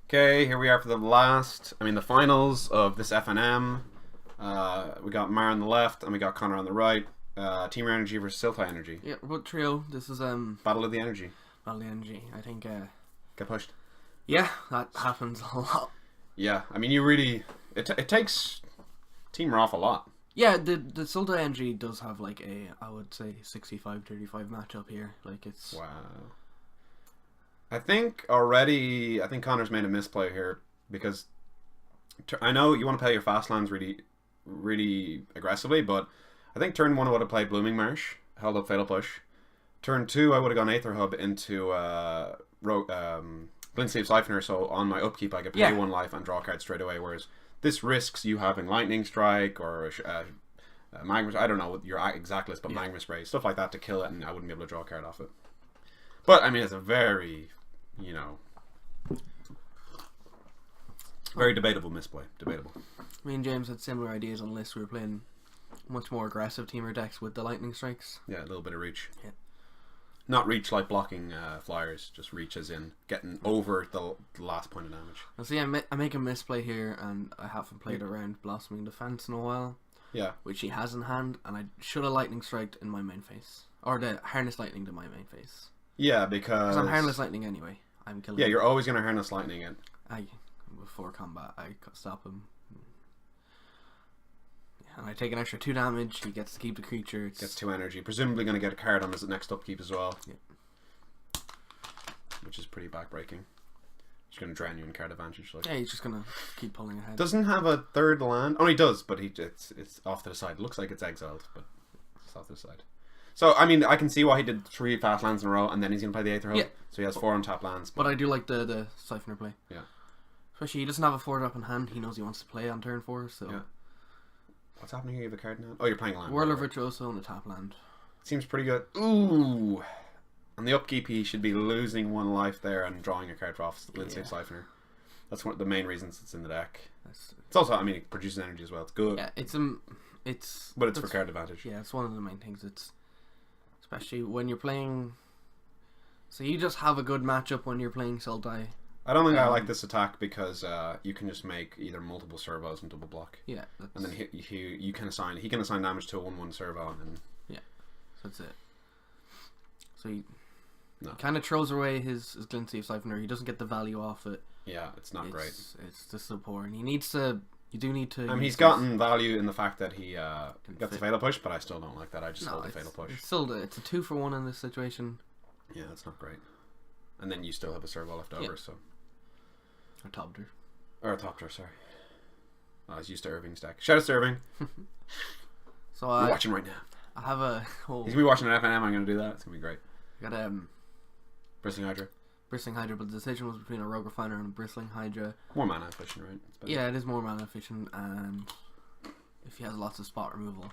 Okay, here we are for the finals of this FNM. We got Mar on the left and we got Connor on the right. Team Energy versus Siltai Energy. Yeah, what trio? This is Battle of the Energy. Battle of the Energy. I think. Get pushed. Yeah, that happens a lot. Yeah, I mean, you really it takes Team Roth a lot. Yeah, the Siltai Energy does have like I would say 65-35 matchup here. Like it's wow. I think Connor's made a misplay here because I know you want to play your fast lands really, really aggressively, but I think turn 1 I would have played Blooming Marsh, held up Fatal Push. Turn 2 I would have gone Aether Hub into Glint-Sleeve Siphoner, so on my upkeep I could pay 1 life and draw a card straight away, whereas this risks you having Lightning Strike or Magma, I don't know your exact list, but Magma Spray, stuff like that to kill it, and I wouldn't be able to draw a card off it. But, I mean, it's a very, very debatable misplay. Debatable. Me and James had similar ideas on lists. We were playing much more aggressive teamer decks with the Lightning Strikes. Yeah, a little bit of reach. Yeah. Not reach like blocking flyers, just reach as in getting over the last point of damage. Now see, I make a misplay here, and I haven't played around Blossoming Defense in a while. Yeah. Which he has in hand, and I should have Lightning Striked in my main phase. Or the Harness Lightning to my main phase. Yeah, because I'm Harness Lightning anyway. I'm killing him. You're always going to Harness Lightning it. Before combat, I stop him. And I take an extra 2 damage. He gets to keep the creature. Gets 2 energy. Presumably going to get a card on his next upkeep as well. Yeah. Which is pretty backbreaking. He's going to drain you in card advantage. Like. Yeah, he's just going to keep pulling ahead. Doesn't have a third land. Oh, he does, but it's off to the side. It looks like it's exiled, but it's off to the side. So, I mean, I can see why he did 3 fast lands in a row, and then he's going to play the Aether Hub. Yeah. So he has 4 untapped lands. But I do like the Siphoner play. Yeah. Especially, he doesn't have a 4-drop in hand. He knows he wants to play on turn 4, so... Yeah. What's happening here? You have a card now? Oh, you're playing a land. Whirler Virtuoso on the top land. Seems pretty good. Ooh! On the upkeep, he should be losing 1 life there and drawing a card off the Glint-Sleeve Siphoner. That's one of the main reasons it's in the deck. It's also, I mean, it produces energy as well. It's good. Yeah, But it's for card advantage. Yeah, it's one of the main things. It's... Especially when you're playing... So you just have a good matchup when you're playing Sultai. I don't think I like this attack because you can just make either multiple servos and double block. Yeah. And then he can assign damage to a 1/1 servo and then... Yeah. So that's it. So he kind of throws away his Glint-Sleeve Siphoner. He doesn't get the value off it. Yeah, it's not great. It's just so poor. And he needs to... You do need to... he's gotten value in the fact that he gets the Fatal Push, but I still don't like that. I just hold the Fatal Push. It's a 2-for-1 in this situation. Yeah, that's not great. And then you still have a servo left over, so... Or Topter. Or a Topter, sorry. I was used to Irving's deck. Shout out to Irving. So we're watching right now. I have a whole... He's going to be watching an FNM, I'm going to do that. It's going to be great. I got Bristling Hydra. Bristling Hydra, but the decision was between a Rogue Refiner and a Bristling Hydra. More mana efficient, right? Yeah, it is more mana efficient, and if he has lots of spot removal,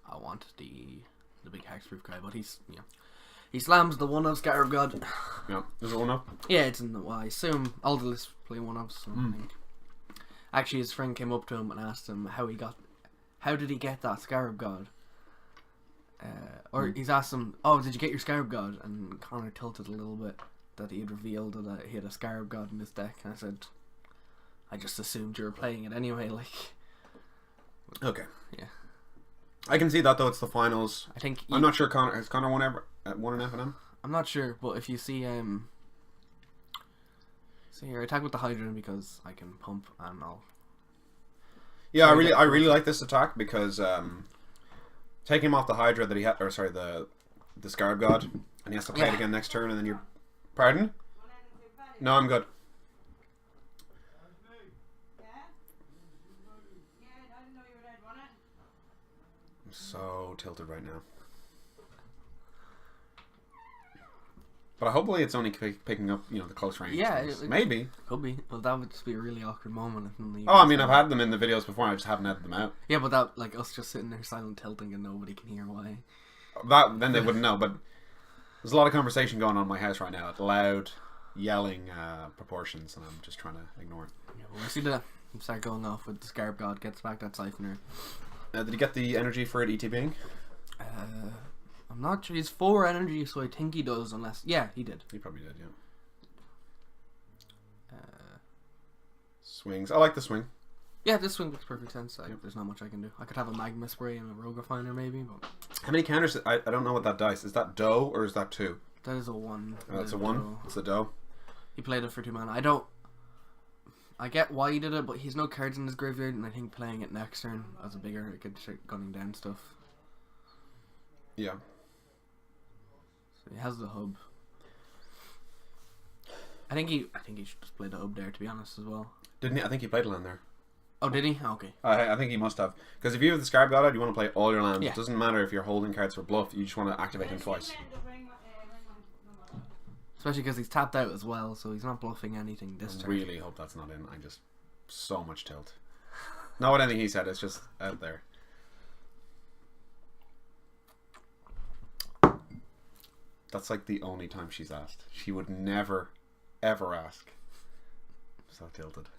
I want the big hexproof guy, but he slams the 1-of Scarab God. Yeah, is it 1-of? Yeah, it's in the... Well, I assume all the lists play 1-ofs, so I think. Actually, his friend came up to him and asked him how did he get that Scarab God? Or he's asked him, oh, did you get your Scarab God? And Connor tilted a little bit that he had revealed that he had a Scarab God in his deck. And I said, I just assumed you were playing it anyway, like... Okay. Yeah. I can see that, though. It's the finals. I think... I'm not sure has Connor won an FNM? I'm not sure, but if you see... See here, I attack with the Hydra because I can pump and I'll... Yeah, I really like this attack because... Taking him off the Hydra that he had, or sorry, the Scarab God, and he has to play it again next turn, and then you're... Pardon? No, I'm good. I'm so tilted right now. But hopefully it's only picking up, the close range. Yeah, maybe. Could be. Well, that would just be a really awkward moment. I've had them in the videos before, I just haven't edited them out. Yeah, but that, like, us just sitting there silent tilting and nobody can hear why. Then they wouldn't know, but there's a lot of conversation going on in my house right now at loud, yelling proportions, and I'm just trying to ignore it. Yeah, well, we see that start going off with the Scarab God, gets back that Siphoner. Did he get the energy for it ETBing? I'm not sure. He's 4 energy, so I think he does, unless... Yeah, he did. He probably did, yeah. Swings. I like the swing. Yeah, this swing makes perfect sense. There's not much I can do. I could have a magma spray and a rogue refiner maybe, but How many counters? I don't know what that dice is. That dough or is that 2? that is a 1. That's a 1. It's the dough. He played it for 2 mana. I get why he did it, but he's no cards in his graveyard, and I think playing it next turn as a bigger, it could start gunning down stuff. Yeah. So he has the hub. I think he should just play the hub there, to be honest, as well. Didn't he? I think he played a land there. Oh, did he? Oh, okay. I think he must have. Because if you have the Scarab God out, you want to play all your lands. Yeah. It doesn't matter if you're holding cards for bluff. You just want to activate them twice. Especially because he's tapped out as well, so he's not bluffing anything this I turn. really hope that's not in. I just... So much tilt. Not what anything he said. It's just out there. That's like the only time she's asked. She would never, ever ask. So tilted.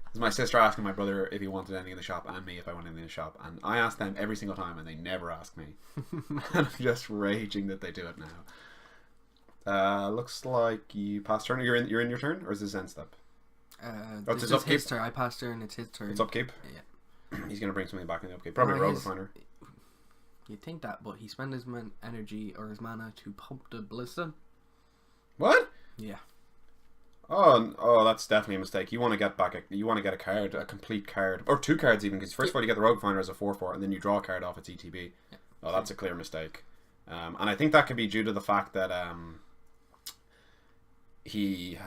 It's my sister asking my brother if he wanted anything in the shop and me if I wanted anything in the shop. And I ask them every single time and they never ask me. And I'm just raging that they do it now. Looks like you passed turn. You're in your turn? Or is this end step? This is his turn. I passed turn. It's his turn. It's upkeep? Yeah. He's going to bring something back in the upkeep. Probably Rogue Refiner. You'd think that, but he spent his energy or his mana to pump the Ballista. What? Yeah. Oh, that's definitely a mistake. You want to get back. You want to get a card, a complete card, or 2 cards even. Because first of all, you get the Rogue Finder as a 4/4, and then you draw a card off its ETB. Yeah. Oh, that's a clear mistake. And I think that could be due to the fact that he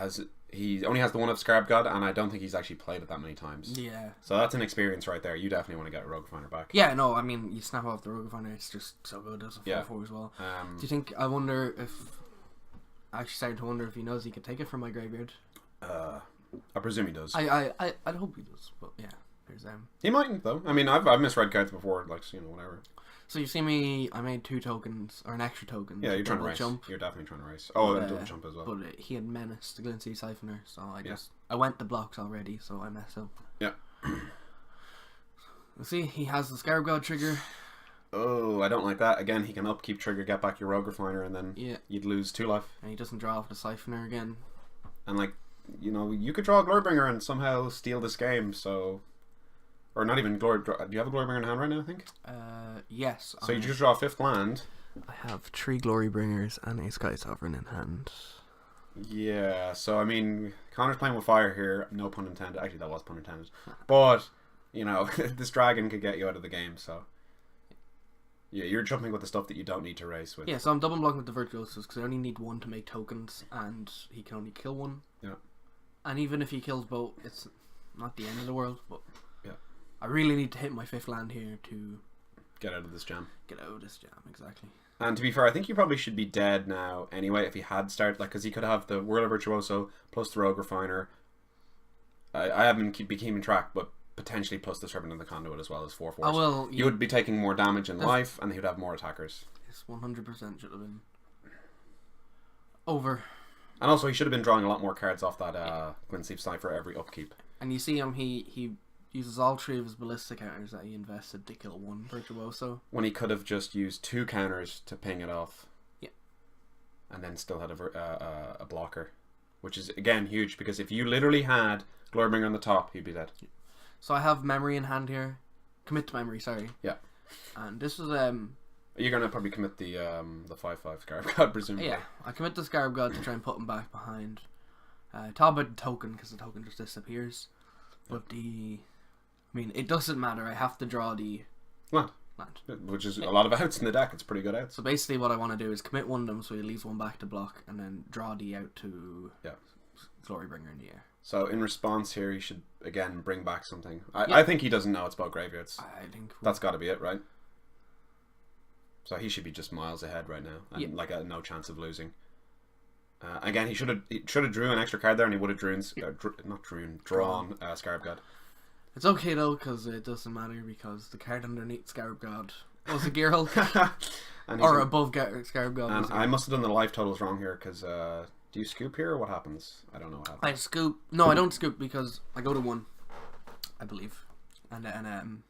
only has the 1 of Scarab God, and I don't think he's actually played it that many times. Yeah. So that's an experience right there. You definitely want to get a Rogue Finder back. Yeah, no, I mean, you snap off the Rogue Finder, it's just so good as a 4/4 as well. Do you think? I wonder if. I actually started to wonder if he knows he could take it from my graveyard. I presume he does. I'd hope he does, but yeah, there's He mightn't though. I mean, I've misread cards before, like whatever. So you see me? I made 2 tokens or an extra token. Yeah, you're trying to race. Jump. You're definitely trying to race. Oh, but, and double jump as well. But he had Menace, the Glinseed Siphoner, so I went the blocks already, so I messed up. Yeah. See, he has the Scarab God trigger. Oh, I don't like that. Again, he can upkeep trigger, get back your Rogue Refiner, and then you'd lose 2 life. And he doesn't draw off the Siphoner again. And like, you could draw a Glorybringer and somehow steal this game. So, or not even Glory. Do you have a Glorybringer in hand right now? I think. Yes. So you just draw a 5th land. I have 3 Glorybringers and a Sky Sovereign in hand. Yeah. So I mean, Connor's playing with fire here. No pun intended. Actually, that was pun intended. But this dragon could get you out of the game. So. Yeah, you're jumping with the stuff that you don't need to race with. Yeah, so I'm double blocking with the Virtuosos because I only need 1 to make tokens, and he can only kill 1. Yeah. And even if he kills both, it's not the end of the world, but yeah, I really need to hit my 5th land here to get out of this jam. Get out of this jam, exactly. And to be fair, I think you probably should be dead now anyway if he had started, because he could have the Whirler Virtuoso plus the Rogue Refiner. I haven't been keeping track, but potentially plus the Servant of the Conduit as well as 4/4. Oh, well, you would be taking more damage in life, and he would have more attackers. Yes, 100% should have been over. And also, he should have been drawing a lot more cards off that Glinseed Sniper every upkeep. And you see him, he uses all 3 of his Ballista counters that he invested to kill 1 Virtuoso. When he could have just used 2 counters to ping it off. Yeah. And then still had a blocker. Which is, again, huge, because if you literally had Glorybringer on the top, he'd be dead. Yeah. So I have Memory in hand here. Commit to Memory, sorry. Yeah. And this was You're gonna probably commit the 5/5 Scarab God, presumably. Yeah, I commit the Scarab God to try and put him back behind. Talk about the token because the token just disappears. But it doesn't matter. I have to draw the land. Which is a lot of outs in the deck. It's pretty good outs. So basically, what I want to do is commit 1 of them, so he leaves 1 back to block, and then draw the out to Glorybringer in the air. So in response here, he should again bring back something. I think he doesn't know it's about graveyards. I think that's got to be it, right? So he should be just miles ahead right now, and no chance of losing. Again, he should have drew an extra card there, and he would have drawn Scarab God. It's okay though, because it doesn't matter because the card underneath Scarab God was a Geralt, or above Scarab God. And I must have done the life totals wrong here because. Do you scoop here or what happens? I don't know what happens. I scoop. No, I don't scoop because I go to 1, I believe. And then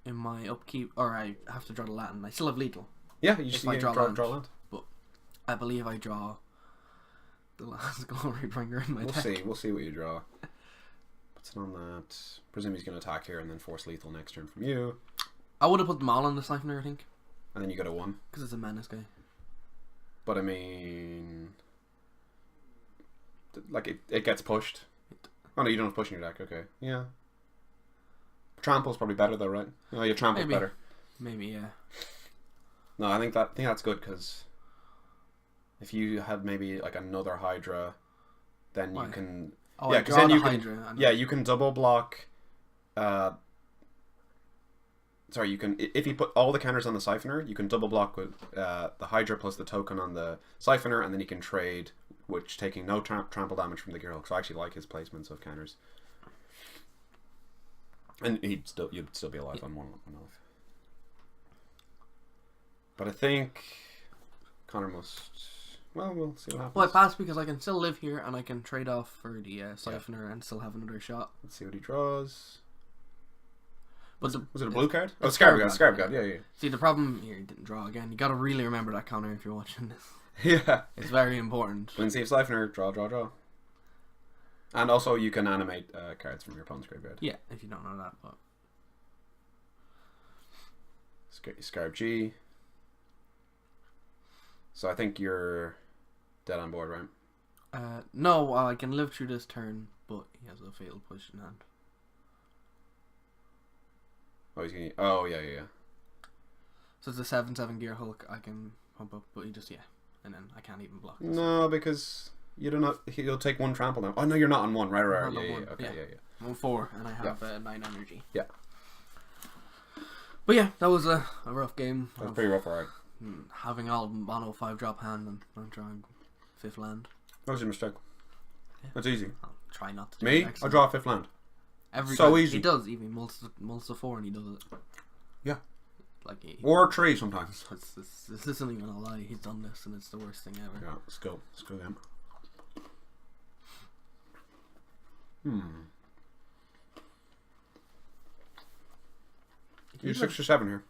in my upkeep, or I have to draw the Latin. I still have lethal. Yeah, you just draw land. But I believe I draw the last Glorybringer in my deck. We'll see what you draw. It's on that. Presume he's going to attack here and then force lethal next turn from you. I would have put them all on the Siphoner, I think. And then you go to 1. Because it's a menace guy. But I mean... Like, it gets pushed. Oh no, you don't have push in your deck, okay. Yeah. Trample's probably better though, right? Oh, your trample's better. Maybe, yeah. No, I think that's good, because if you had maybe like another Hydra, then you can... Oh, yeah, because then you can... Hydra, yeah, you can double block... sorry, you can... If you put all the counters on the Siphoner, you can double block with the Hydra plus the token on the Siphoner, and then you can trade, which taking no trample damage from the Gearhulk. So I actually like his placements of counters. And you'd still be alive on one off. But I think Connor must... Well, we'll see what happens. Well, I passed because I can still live here and I can trade off for the Siphoner and still have another shot. Let's see what he draws. But was it a blue card? Oh, Scarab God. Yeah. See, the problem here, he didn't draw again. You got to really remember that, Connor, if you're watching this. Yeah. It's very important. Wind-Thief Siphoner, draw. And also you can animate cards from your opponent's graveyard. Yeah, if you don't know that. But Scarab G. So I think you're dead on board, right? No, I can live through this turn, but he has a fatal push in hand. Oh, he's gonna... Oh, yeah. So it's a 7/7 Gearhulk I can pump up, but he just, and then I can't even block this. No, because you don't know... He'll take 1 trample now. Oh, no, you're not on 1. Right. Yeah. Okay, yeah. I'm on 4, and I have 9 energy. Yeah. But yeah, that was a rough game. That was pretty rough, alright. Having all mono 5-drop hand and I'm trying 5th land. That was your mistake. Yeah. That's easy. I'll try not to do Me? it. I draw a 5th land. Every so time. easy. He does, even mults to 4 and he does it. Yeah. Like or 3 sometimes. This isn't even a lie. He's done this and it's the worst thing ever. Yeah, let's go again. You're 6 or 7 here.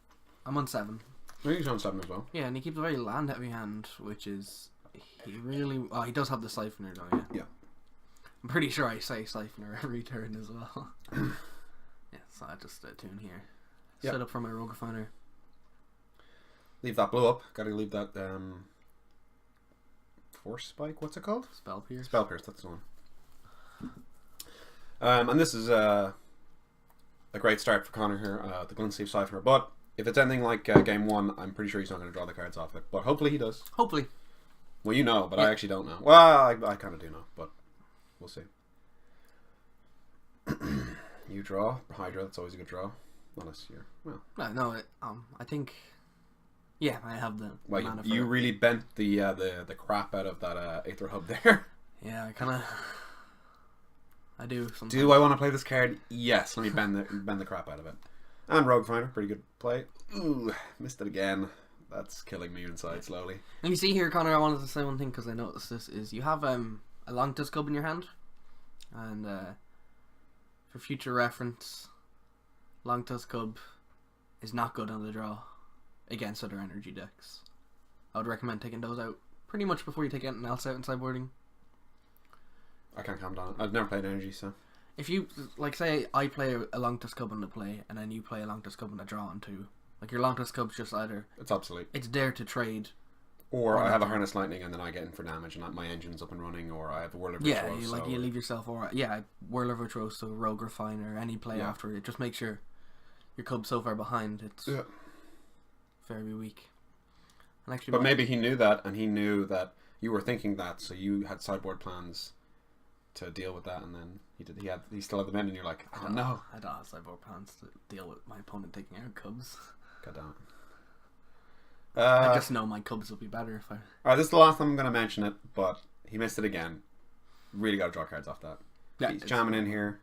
I'm on 7. I think he's on 7 as well. Yeah, and he keeps a very land heavy hand, which is he really... Oh, he does have the Siphoner though, yeah. Yeah. I'm pretty sure I say Siphoner every turn as well. Yeah, so I just tune here. Set up for my Rogue Refiner. Leave that blue up. Gotta leave that Force Spike, what's it called? Spell Pierce. Spell Pierce, that's the one. And this is a great start for Connor here, the Wind-Thief Siphoner. But if it's anything like game 1, I'm pretty sure he's not going to draw the cards off it. But hopefully he does. Hopefully. Well, you know, but I actually don't know. Well, I kind of do know, but we'll see. You draw Hydra. That's always a good draw. Unless you're no. I think. Yeah, I have the. Well, you really bent the crap out of that Aether Hub there. Yeah, I do. Sometimes. Do I want to play this card? Yes. Let me bend the crap out of it. And Rogue Finder, pretty good play. Ooh, missed it again. That's killing me inside slowly. And you see here, Connor, I wanted to say one thing because I noticed this is you have a Long Tusk Cub in your hand, and for future reference, Long Tusk Cub is not good on the draw against other energy decks. I would recommend taking those out pretty much before you take anything else out in sideboarding. I can't comment on it. I've never played energy, so. If you, like, say I play a Long Tusk Cub in the play, and then you play a Long Tusk Cub in the draw on 2. Like, your Long Tusk Cub's just either... It's obsolete. It's there to trade. Or I have a Harness Lightning and then I get in for damage and my engine's up and running, or I have a Whirler Virtuoso. Yeah, you leave yourself, or Whirler Virtuoso, Rogue Refiner, any play after it. Just make sure your Cub's so far behind, it's very weak. And actually, but maybe he knew that, and he knew that you were thinking that, so you had sideboard plans to deal with that, and then he still had them in, and you're like, oh no. I don't have sideboard plans to deal with my opponent taking out Cubs. God damn it. I just know my Cubs will be better if I... Alright, this is the last time I'm going to mention it, but he missed it again. Really got to draw cards off that. Yeah, he's jamming in here.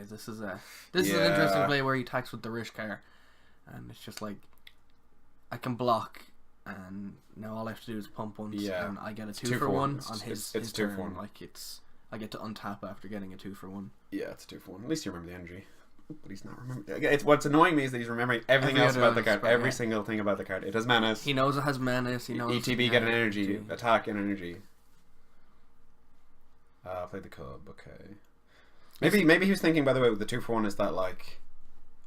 This is an interesting play where he attacks with the Rishkar, and it's just like I can block, and now all I have to do is pump once, and I get a 2 for 1 on his turn. 2 for 1. Like I get to untap after getting a 2 for 1. Yeah, it's a 2 for 1. At least you remember the energy. But he's not remembering. It's what's annoying me is that he's remembering everything else about the card. Every single thing about the card. It has menace. He knows it has menace. He knows ETB get an energy, attack and energy. Played the Cub. Okay. Maybe he was thinking, by the way, with the 2-for-1 is that like,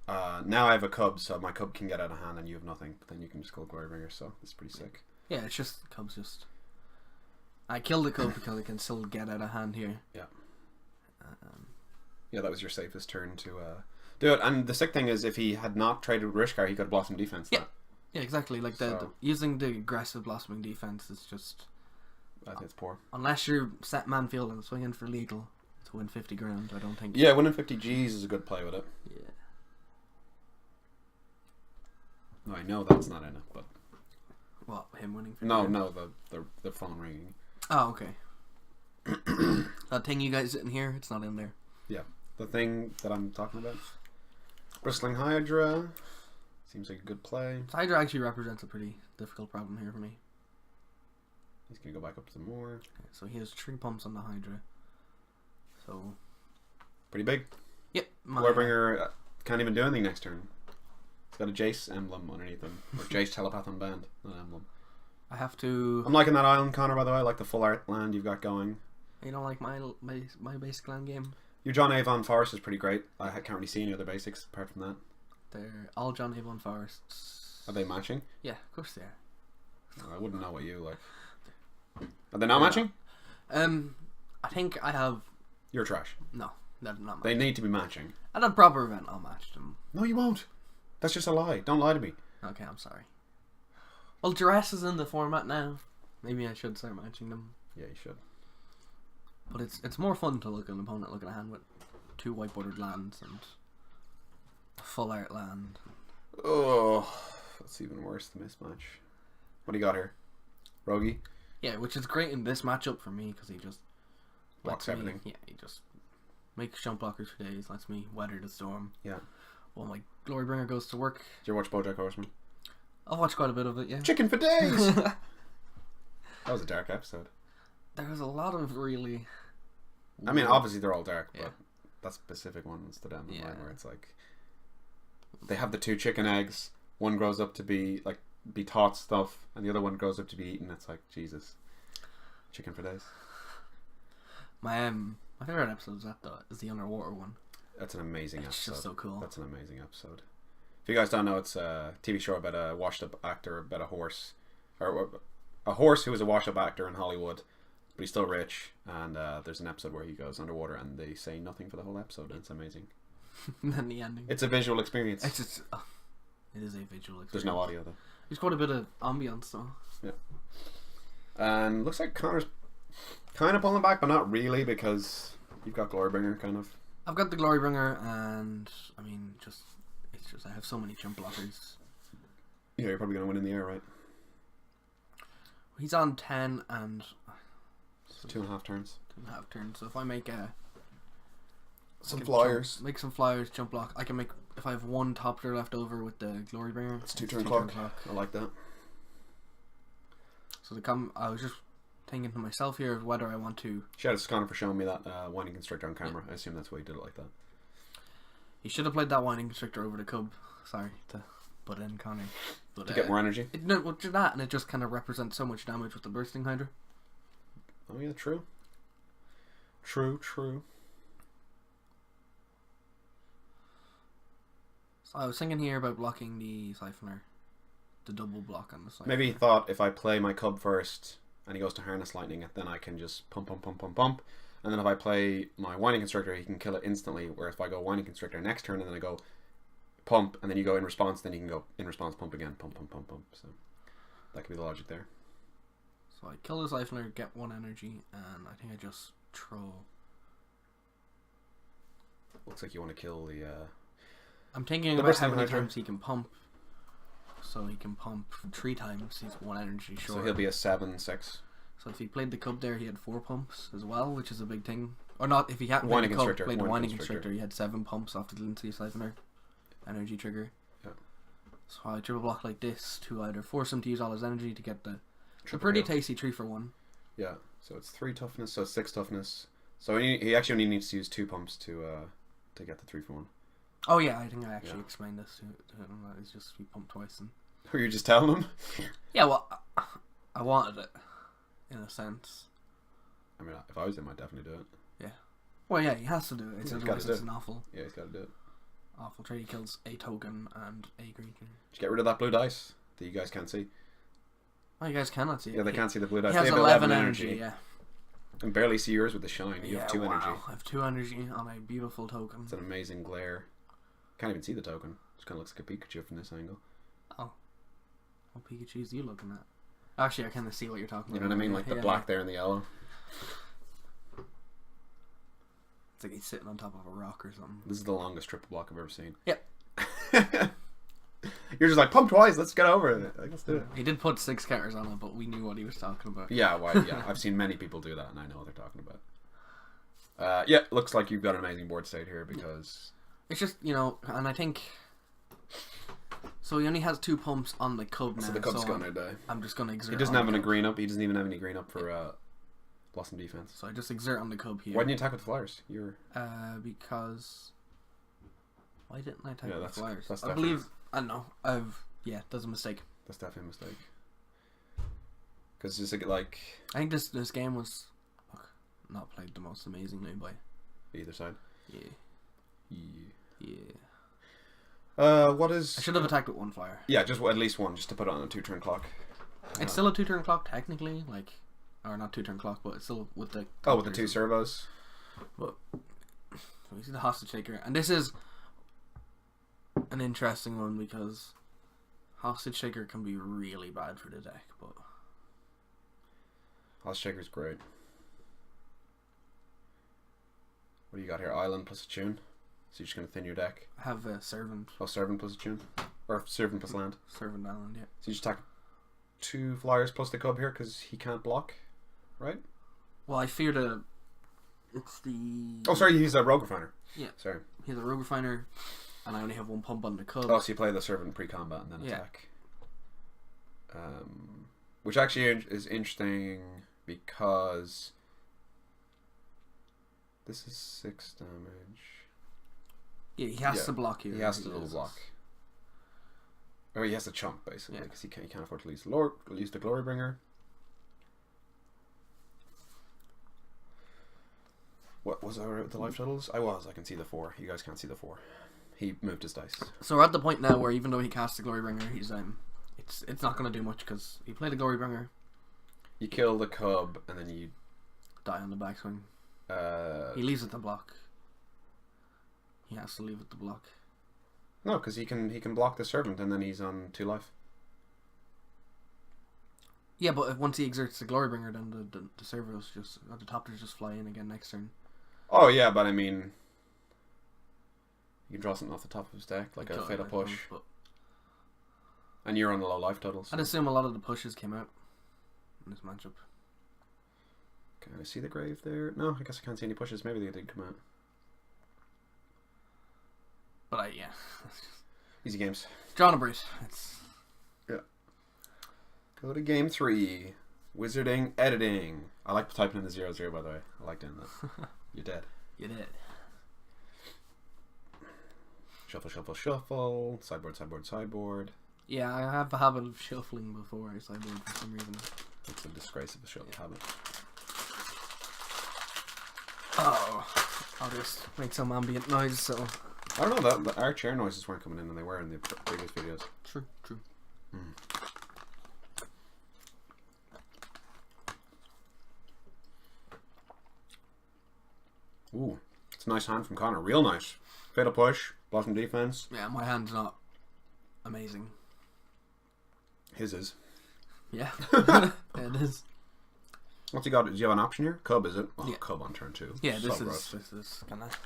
now I have a Cub, so my Cub can get out of hand and you have nothing. But then you can just go Glorybringer, so it's pretty sick. Yeah, it's just Cub's just. I killed the Cub because it can still get out of hand here. Yeah. Yeah, that was your safest turn to do it. And the sick thing is, if he had not traded with Rishkar, he could have Blossom Defense. Yeah. Yeah, exactly. Like using the aggressive Blossoming Defense is just. I think it's poor. Unless you're set Manfield and swinging for lethal to win 50 grand, I don't think. Yeah, winning 50 Gs is a good play with it. Yeah. No, I know that's not in it, but. What, him winning 50 No, grand? no, the phone ringing. Oh, okay. That thing you guys sitting here, it's not in there. Yeah, the thing that I'm talking about. Bristling Hydra. Seems like a good play. Hydra actually represents a pretty difficult problem here for me. He's going to go back up some more. Okay, so he has 3 pumps on the Hydra. So. Pretty big. Yep. Warbringer can't even do anything next turn. It's got a Jace emblem underneath him. Or Jace Telepath on band, not emblem. I have to. I'm liking that island, Connor, by the way. I like the full art land you've got going. You don't like my basic land game? Your John Avon Forest is pretty great. I can't really see any other basics apart from that. They're all John Avon Forests. Are they matching? Yeah, of course they are. I wouldn't know what you like. Are they not matching? I think I have. You're trash. No, they're not matching. They need to be matching. At a proper event, I'll match them. No, you won't. That's just a lie. Don't lie to me. Okay, I'm sorry. Well, Duress is in the format now. Maybe I should start matching them. Yeah, you should. But it's more fun to look at an opponent look at a hand with 2 white bordered lands and a full art land. Oh, that's even worse, the mismatch. What do you got here? Rogi? Yeah, which is great in this matchup for me because he just blocks everything. Yeah, he just makes jump blockers for days, lets me weather the storm. Yeah. Well, my Glorybringer goes to work. Did you watch BoJack Horseman? I've watched quite a bit of it, yeah. Chicken for days! That was a dark episode. There was a lot of really... I mean, obviously they're all dark, but that specific one stood out in my mind where it's like... They have the 2 chicken eggs. One grows up to be taught stuff, and the other one grows up to be eaten. It's like, Jesus. Chicken for days. My favorite episode is the underwater one. That's an amazing episode. It's just so cool. That's an amazing episode. If you guys don't know, it's a TV show about a washed-up actor about a horse. Or a horse who is a washed-up actor in Hollywood, but he's still rich. And there's an episode where he goes underwater and they say nothing for the whole episode. And it's amazing. And then the ending. It's a visual experience. It's just... it is a visual experience. There's no audio, though. There's quite a bit of ambience, though. Yeah. And looks like Connor's kind of pulling back, but not really, because you've got Glorybringer, kind of. I've got the Glorybringer, and I mean, it's just I have so many jump blockers. Yeah, you're probably gonna win in the air, right? He's on 10 and 2.5 turns. 2.5 turns. So if I make some flyers, make some flyers, jump block. I can make if I have 1 top tier left over with the Glorybringer. It's 2-turn clock. I like that. So I was just thinking to myself here of whether I want to. Shout out to Connor for showing me that Winding Constrictor on camera. I assume that's why he did it like that. He should have played that Winding Constrictor over the Cub. Sorry to butt in, Connor. But, to get more energy? No, well, just that, and it just kind of represents so much damage with the Bursting Hydra. Oh yeah, true. True. So I was thinking here about blocking the Siphoner. The double block on the Siphoner. Maybe he thought if I play my Cub first and he goes to Harness Lightning, then I can just pump. And then if I play my Winding Constrictor, he can kill it instantly. Where if I go Winding Constrictor next turn and then I go pump, and then you go in response, then you can go in response, pump again, pump. So that could be the logic there. So I kill the Siphoner, get 1 energy, and I think I just throw. Looks like you want to kill the. I'm thinking about how many times he can pump. So he can pump 3 times. He's 1 energy short. So he'll be a 7/6. So if he played the Cub there, he had 4 pumps as well, which is a big thing. Or not, if he hadn't played the Cub, played the Winding Constrictor, he had 7 pumps after the Lindsay Siphoner energy trigger. Yeah. So I triple block like this to either force him to use all his energy to get the pretty tasty 3 for 1. Yeah. So it's 3 toughness, so 6 toughness. So he actually only needs to use 2 pumps to get the 3 for 1. Oh yeah, I think I actually explained this to him. That is just he pumped twice. And were you just telling him? Yeah, well, I wanted it in a sense. I mean, if I was him, I'd definitely do it. Yeah. Well, yeah, he has to do it. It's, He's otherwise gotta do it's it. an awful, Yeah, he's got to do it. awful trade. He kills a token and a creature. Just get rid of that blue dice that you guys can't see. Oh, you guys cannot see it. Yeah, they can't see the blue dice. He has They have 11 energy, yeah. And barely see yours with the shine. You have 2 energy. I have 2 energy on a beautiful token. It's an amazing glare. Can't even see the token. Just kind of looks like a Pikachu from this angle. Oh. What Pikachu's are you looking at? Actually, I kind of see what you're talking You about. know what I mean? Like the black there and the yellow. It's like he's sitting on top of a rock or something. This is the longest triple block I've ever seen. Yep. You're just like, pump twice, let's get over it. Like, let's do it. He did put 6 counters on it, but we knew what he was talking about. Yeah, yeah. I've seen many people do that, and I know what they're talking about. Yeah, looks like you've got an amazing board state here because... It's just, you know, and I think... So he only has 2 pumps on the cub now. So the cub's gonna die. I'm just gonna exert. He doesn't have any green up. He doesn't even have any green up for Blossom defense. So I just exert on the cub here. Why didn't you attack with the flyers? You're... Because... Why didn't I attack with that's, flyers? That's I believe... I don't know. Yeah, that's a mistake. That's definitely a mistake. Because just like... I think this game was not played the most amazingly by either side. Yeah. What is... I should have attacked with 1 flyer. Yeah, just at least 1, just to put it on a 2-turn clock. It's still a 2-turn clock, technically. Like... Or not 2-turn clock, but it's still with the... Oh, with the 2 servos. But... We see the hostage taker. And this is... an interesting one because... Hostage taker can be really bad for the deck, but... Hostage taker's great. What do you got here? Island plus a tune. So you're just going to thin your deck. I have a servant. Oh, servant plus a tune. Or servant plus land. Servant island, yeah. So you just attack 2 flyers plus the cub here because he can't block, right? Well, I fear the... It's the... Oh, sorry, he's a rogue refiner. Yeah. Sorry. He's a rogue refiner, and I only have 1 pump on the cub. Oh, so you play the servant pre-combat and then attack. Which actually is interesting because this is 6 damage. Yeah, he has to block here. He has to double block. Or he has to chump basically because he can't afford to use the Glory Bringer. What was the life totals? I can see the 4. You guys can't see the 4. He moved his dice. So we're at the point now where even though he casts the Glory Bringer, he's it's not going to do much because he played the Glory Bringer. You kill the cub and then you die on the backswing. He leaves it to block. He has to leave it to block. No, because he can block the servant and then he's on 2 life. Yeah, but if once he exerts the Glory Bringer, then the servos just at the top just fly in again next turn. Oh yeah, but I mean, you can draw something off the top of his deck like a fatal push, and you're on a low life total. So. I'd assume a lot of the pushes came out in this matchup. Can I see the grave there? No, I guess I can't see any pushes. Maybe they did come out. But yeah, easy games. John Britt. It's go to game 3. Wizarding editing. I like typing in the 0-0 by the way. I like doing that. You're dead. You did. Shuffle, shuffle, shuffle. Sideboard, sideboard, sideboard. Yeah, I have a habit of shuffling before I sideboard for some reason. It's a disgrace of a shuffle habit. Oh, I'll just make some ambient noise. So I don't know that our chair noises weren't coming in, and they were in the previous videos. True. Ooh, it's a nice hand from Connor. Real nice. Fatal push, blossom defense. Yeah, my hand's not amazing. His is. Yeah, it is. What's he got? Does he have an option here? Cub, is it? Oh, yeah. Cub on turn 2. Yeah, so this is kind of.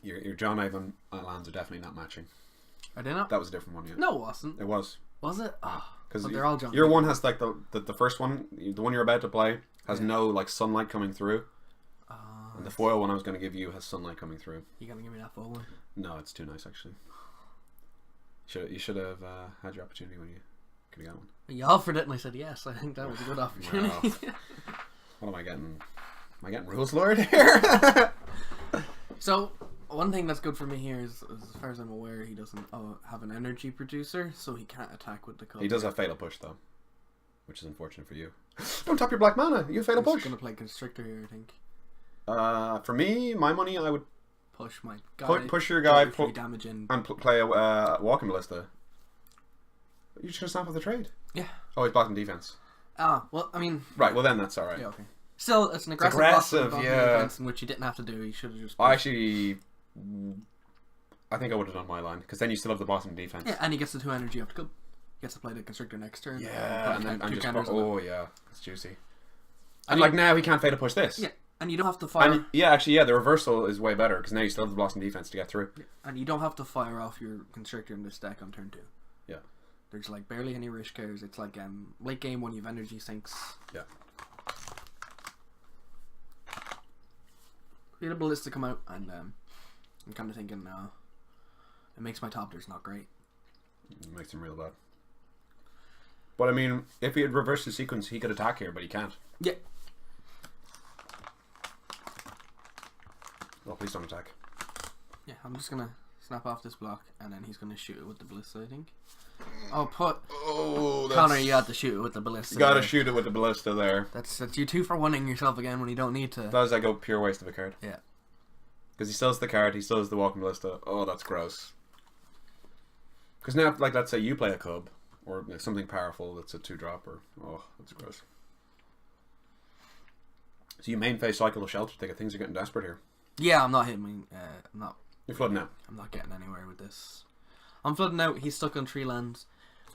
Your John Ivan lands are definitely not matching. Are they not? That was a different one, yeah. No, it wasn't. It was. Was it? Oh, because they're all John. Your one has like the first one, the one you're about to play, has no like sunlight coming through. And the foil one I was going to give you has sunlight coming through. You gonna give me that foil one? No, it's too nice actually. You should have had your opportunity when you could have got one. You offered it and I said yes. I think that was a good opportunity. Wow. What am I getting? Am I getting rules lord here? So One thing that's good for me here is, as far as I'm aware, he doesn't have an energy producer, so he can't attack with the cub. He does have Fatal Push, though, which is unfortunate for you. Don't tap your black mana. You have Fatal Push. I'm going to play Constrictor here, I think. For me, my money, I would Push my guy. push your guy damage in. and play a Walking Ballista. You're just going to snap off the trade? Yeah. Oh, he's blocking defense. Well, I mean... Right, well then that's alright. Yeah, okay. Still, it's an aggressive block defense, in which you didn't have to do. You should have just... I think I would have done my line, because then you still have the bottom defense. Yeah, and he gets the 2 energy off the cub. He gets to play the Constrictor next turn. Yeah, and then two just... counters Oh, yeah. It's juicy. And like now, he can't Fatal Push this. Yeah, and you don't have to fire... And, the reversal is way better, because now you still have the blocking defense to get through. And you don't have to fire off your Constrictor in this deck on turn 2. Yeah. There's like barely any Rish Cares. It's like late game when you have energy sinks. Yeah. We had a Ballista come out, and I'm kind of thinking, it makes my top tiers not great. It makes him real bad. But I mean, if he had reversed the sequence, he could attack here, but he can't. Yeah. Well, please don't attack. Yeah, I'm just gonna snap off this block, and then he's gonna shoot it with the Ballista, I think. Connor, you have to shoot it with the Ballista. You gotta shoot it with the Ballista there. That's you 2 for 1ing yourself again when you don't need to. That was like a pure waste of a card. Yeah. Because he still has the card, he still has the Walking Ballista. Oh, that's gross. Because now, like, let's say you play a cub, or something powerful that's a 2-dropper. Oh, that's gross. So you main phase cycle of Shelter Ticket. Things are getting desperate here. Yeah, I'm not hitting. I'm not. You're flooding out. I'm not getting anywhere with this. I'm flooding out. He's stuck on 3 lands.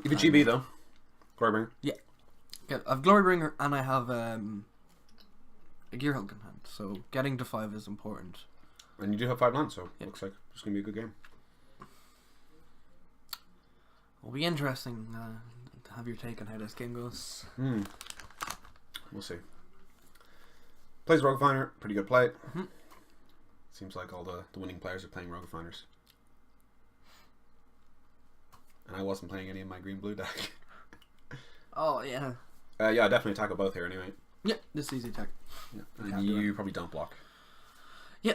You have a GB though. Glorybringer. Yeah. I have Glorybringer and I have a Gearhulk in hand. So getting to 5 is important. And you do have 5 lands, so it looks like it's going to be a good game. It'll be interesting to have your take on how this game goes. We'll see. Plays Rogue Finder. Pretty good play. Seems like all the winning players are playing Rogue Finders. And I wasn't playing any of my green-blue deck. Oh, yeah. Yeah, I definitely tackle both here anyway. Yeah, this is easy attack. Yeah. And you probably don't block. Yeah.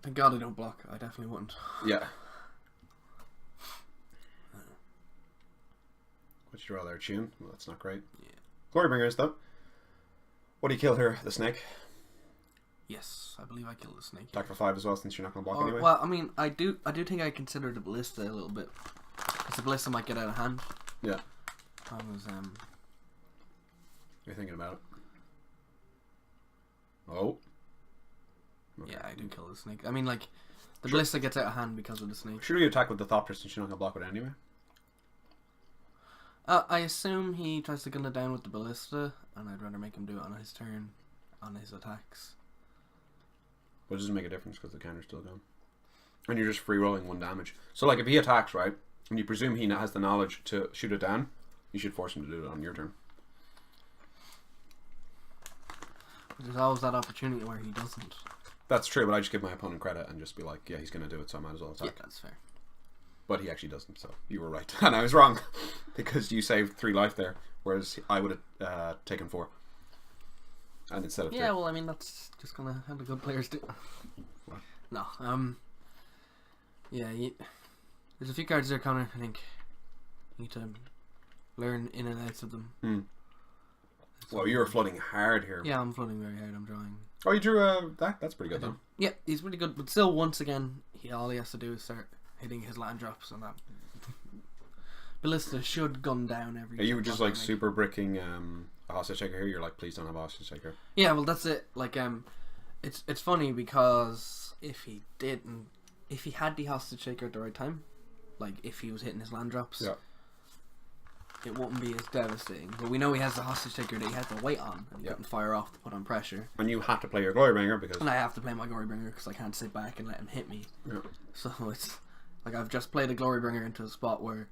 Thank God I don't block. I definitely wouldn't. Yeah. What'd you draw there? Tune? Well, that's not great. Yeah. Glorybringers, though. What do you kill here? The snake? Yes, I believe I killed the snake. Attack for 5 as well, since you're not going to block anyway. Well, I mean, I do think I consider the Ballista a little bit. Because the Ballista might get out of hand. Yeah. You're thinking about it. Oh. Okay. Yeah, I do kill the snake. I mean, like, the Ballista gets out of hand because of the snake. Should you attack with the Thopter since you're not going to block with it anyway? I assume he tries to gun it down with the Ballista, and I'd rather make him do it on his turn, on his attacks. But it doesn't make a difference because the counter's still gone. And you're just free rolling 1 damage. So, like, if he attacks, right, and you presume he has the knowledge to shoot it down, you should force him to do it on your turn. There's always that opportunity where he doesn't. That's true, but I just give my opponent credit and just be like, yeah, he's going to do it, so I might as well attack. Yeah, that's fair. But he actually doesn't, so you were right. And I was wrong, because you saved 3 life there, whereas I would have taken 4. And instead of 3. Yeah, well, I mean, that's just going to how the good players do. What? No, yeah, there's a few cards there, Connor, I think you need to learn in and outs of them. Well, you were flooding hard here. Yeah, I'm flooding very hard, I'm drawing. Oh, you drew that? That's pretty good, though. Yeah, he's really good, but still, once again, all he has to do is start hitting his land drops, and that Ballista should gun down every. Are you just like super bricking a hostage taker here? You're like, please don't have a hostage taker. Yeah, well, that's it. Like, it's funny because if he had the hostage taker at the right time, like if he was hitting his land drops, yeah, it wouldn't be as devastating. But we know he has the hostage taker that he had to wait on, and he couldn't fire off to put on pressure. And you have to play your Glorybringer because. And I have to play my Glorybringer because I can't sit back and let him hit me. Yeah. So it's like I've just played a Glorybringer into a spot where.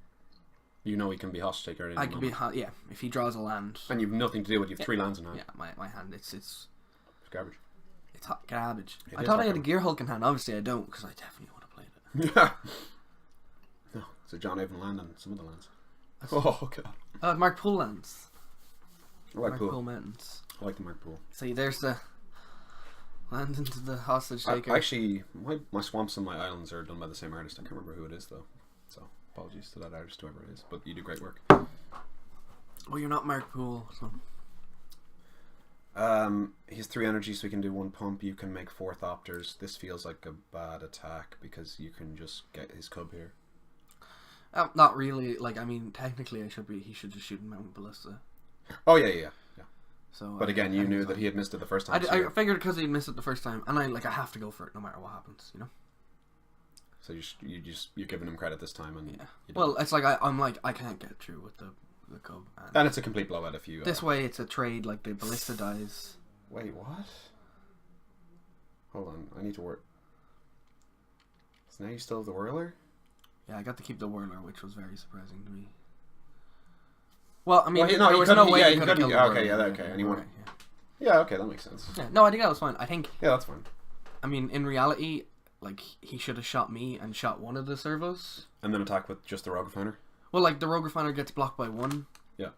You know he can be hostage taker. I can be yeah. If he draws a land. And you've nothing to do with. You've 3 lands in hand. Yeah, my hand it's garbage. It's hot garbage. It I is thought hot I had a garbage. Gearhulk in hand. Obviously, I don't because I definitely would have played it. Yeah. No, it's a John Avon land and some of the lands. Oh god. Mark Pool lands. I like Mark Pool. Pool Mountains. I like the Mark Pool. See, there's the Land into the hostage I, taker. actually, my swamps and my islands are done by the same artist. I can't remember who it is though. So apologies to that artist, whoever it is. But you do great work. Well, you're not Mark Poole, so. He has 3 energy, so he can do 1 pump. You can make 4 Thopters. This feels like a bad attack because you can just get his cub here. Not really. Like, I mean, technically, he should just shoot him out with ballista. Oh yeah. So, but again, you knew that he had missed it the first time. I figured because he missed it the first time, and I have to go for it no matter what happens, you know. So you're giving him credit this time, and yeah. Well, it's like I'm like I can't get through with the cub. And it's a complete blowout if you. This way, it's a trade. Like the ballista dies. Wait, what? Hold on, I need to work. So now you still have the whirler? Yeah, I got to keep the whirler, which was very surprising to me. Well, I mean, there was no way he he could have couldn't. killed the Okay, whirler. yeah, okay. And he won. Right, yeah. Yeah, okay, that makes sense. Yeah, no, I think that was fine. I think. Yeah, that's fine. I mean, in reality, like he should have shot me and shot one of the servos. And then attack with just the Rogue Refiner? Well, like the Rogue Refiner gets blocked by 1. Yeah.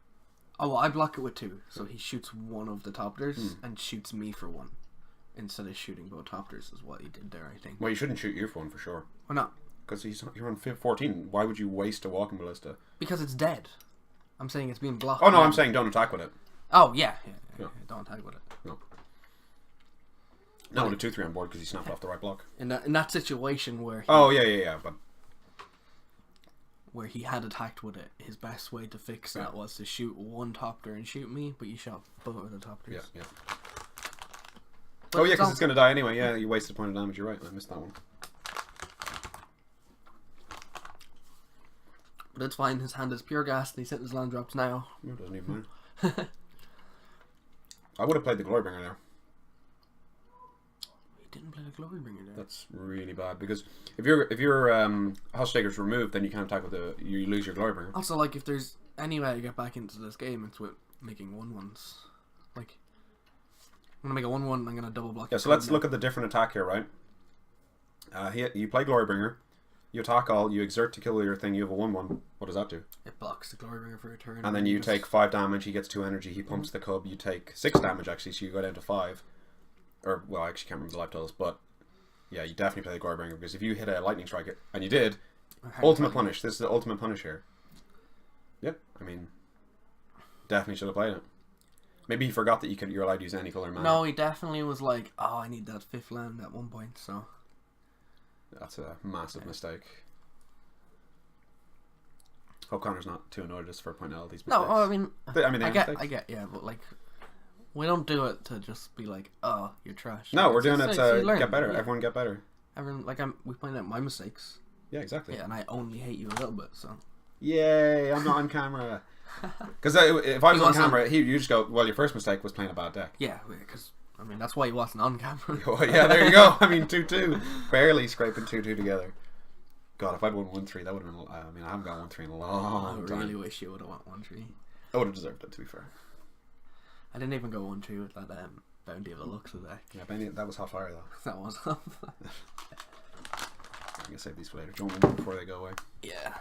Oh, well, I block it with 2. So he shoots one of the Topters and shoots me for 1. Instead of shooting both Topters is what he did there, I think. Well, you shouldn't shoot you for 1 for sure. Why not? Because you're on 14. Why would you waste a walking ballista? Because it's dead. I'm saying it's being blocked. Oh, no, I'm saying don't attack with it. Oh, yeah. Don't attack with it. No. No, with a 2-3 on board because he snapped off the right block. In that situation where but where he had attacked with it, his best way to fix that was to shoot 1 Topter and shoot me, but you shot both of the Topters. Yeah. But because it's going to die anyway. Yeah, you wasted a point of damage. You're right. I missed that one. But it's fine. His hand is pure gas, and he's hitting his land drops now. It doesn't even matter. I would have played the Glorybringer there. He didn't play the Glorybringer there. That's really bad because if your Hostage removed, then you can't attack with you lose your Glorybringer. Also, like if there's any way to get back into this game, it's with making 1/1s. Like I'm gonna make a 1/1. I'm gonna double block. Yeah, so let's look at the different attack here, right? You play Glorybringer, you attack all, you exert to kill your thing. You have a 1/1. What does that do? It blocks the Glorybringer for a turn. And then you take 5 damage. He gets 2 energy. He pumps the cub. You take 6 damage actually, so you go down to 5. Or well, I actually can't remember the life totals, but yeah, you definitely play the Glorybringer because if you hit a lightning strike, and you did, ultimate punish. This is the ultimate punish here. Yep, I mean, definitely should have played it. Maybe he forgot that you're allowed to use any color mana. No, he definitely was like, oh, I need that 5th land at one point. So that's a massive mistake. Hope Connor's not too annoyed just for pointing out all these mistakes. no, I mean, I get, yeah, but like. We don't do it to just be like, oh, you're trash. No, we're doing it to learn. get better. Yeah. Everyone get better. Everyone, like, we point out my mistakes. Yeah, exactly. Yeah, and I only hate you a little bit, so. Yay, I'm not on camera. Because if I was on camera, you just go, well, your first mistake was playing a bad deck. Yeah, because, I mean, that's why he wasn't on camera. Oh, yeah, there you go. I mean, 2-2. Barely scraping 2-2 together. God, if I'd won 1-3, that would have been, I mean, I haven't got 1-3 in a long time. I really wish you would have won 1-3. I would have deserved it, to be fair. I didn't even go 1-2 with that Bounty of the Luxor deck. Yeah, Benny, that was hot fire, though. That was I'm going to save these for later. Don't want them before they go away. Yeah.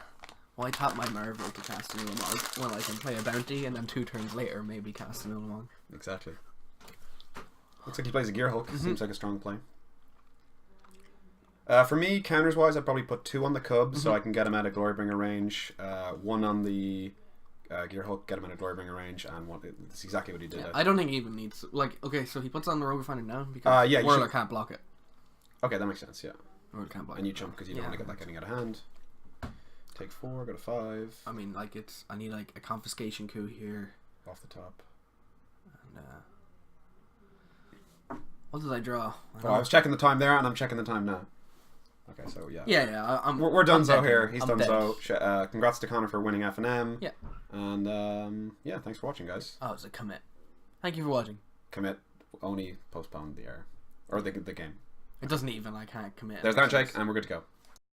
Well, I tap my Marvel to cast an Ulamog when I can play a Bounty, and then 2 turns later, maybe cast an Ulamog. Exactly. Looks like he plays a Gear Hulk. Seems like a strong play. For me, counters-wise, I'd probably put 2 on the Cub, so I can get him out of Glorybringer range. 1 on the Gear Hulk, get him out of Glorybringer range, and that's exactly what he did. Yeah, I don't think he even needs... Like, okay, so he puts on the Rogue Refiner now, because Whirler can't block it. Okay, that makes sense, yeah. Whirler can't block it. And you jump, because you don't want to get that getting out of hand. Take 4, go to 5. I mean, like, I need, like, a Confiscation Coup here. Off the top. And, what did I draw? I was checking the time there, and I'm checking the time now. Okay, so yeah. Yeah, we're done so here. He's done so. Congrats to Connor for winning FNM. Yeah. And yeah, thanks for watching, guys. Oh, it's a commit. Thank you for watching. Commit. Only postpone the air. Or the game. It doesn't even, I can't commit. There's that, Jake, and we're good to go.